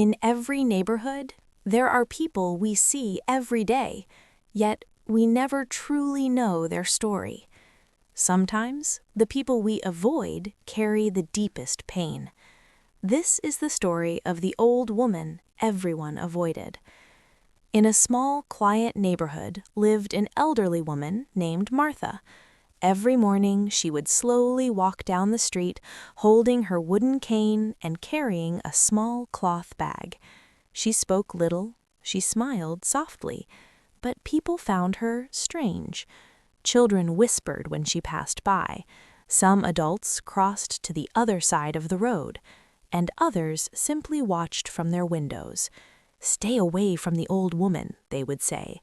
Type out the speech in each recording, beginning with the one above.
In every neighborhood, there are people we see every day, yet we never truly know their story. Sometimes, the people we avoid carry the deepest pain. This is the story of the old woman everyone avoided. In a small, quiet neighborhood lived an elderly woman named Martha. Every morning, she would slowly walk down the street, holding her wooden cane and carrying a small cloth bag. She spoke little, she smiled softly, but people found her strange. Children whispered when she passed by. Some adults crossed to the other side of the road, and others simply watched from their windows. "Stay away from the old woman," they would say.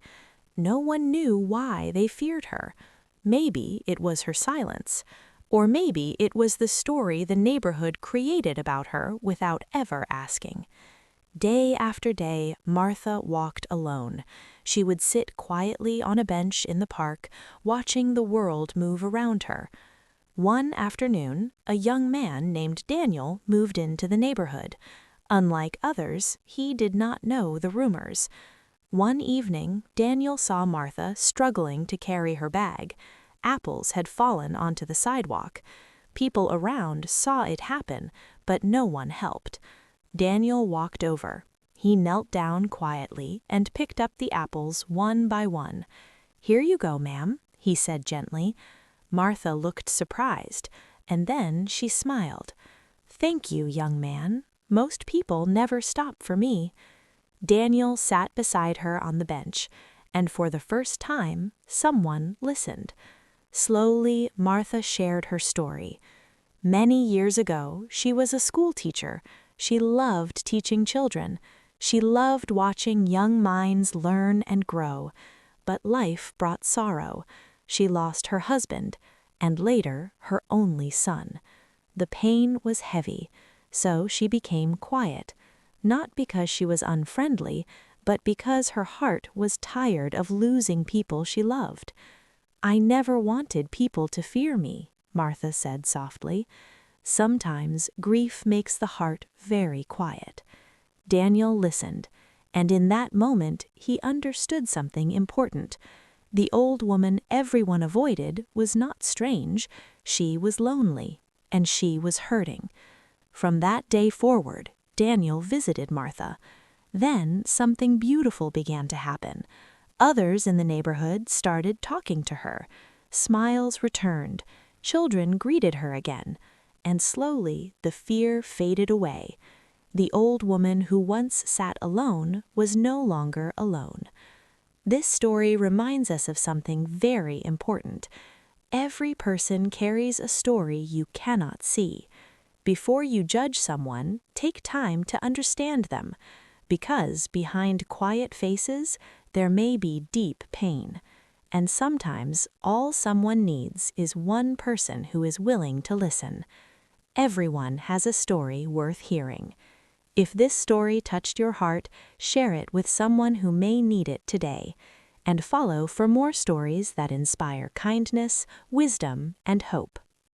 No one knew why they feared her. Maybe it was her silence, or maybe it was the story the neighborhood created about her without ever asking. Day after day, Martha walked alone. She would sit quietly on a bench in the park, watching the world move around her. One afternoon, a young man named Daniel moved into the neighborhood. Unlike others, he did not know the rumors. One evening, Daniel saw Martha struggling to carry her bag. Apples had fallen onto the sidewalk. People around saw it happen, but no one helped. Daniel walked over. He knelt down quietly and picked up the apples one by one. "Here you go, ma'am," he said gently. Martha looked surprised, and then she smiled. "Thank you, young man. Most people never stop for me." Daniel sat beside her on the bench, and for the first time, someone listened. Slowly, Martha shared her story. Many years ago, she was a school teacher. She loved teaching children. She loved watching young minds learn and grow. But life brought sorrow. She lost her husband, and later, her only son. The pain was heavy, so she became quiet. Not because she was unfriendly, but because her heart was tired of losing people she loved. "I never wanted people to fear me," Martha said softly. Sometimes grief makes the heart very quiet. Daniel listened, and in that moment he understood something important. The old woman everyone avoided was not strange. She was lonely, and she was hurting. From that day forward, Daniel visited Martha. Then something beautiful began to happen. Others in the neighborhood started talking to her. Smiles returned. Children greeted her again. And slowly the fear faded away. The old woman who once sat alone was no longer alone. This story reminds us of something very important. Every person carries a story you cannot see. Before you judge someone, take time to understand them, because behind quiet faces, there may be deep pain. And sometimes all someone needs is one person who is willing to listen. Everyone has a story worth hearing. If this story touched your heart, share it with someone who may need it today. And follow for more stories that inspire kindness, wisdom, and hope.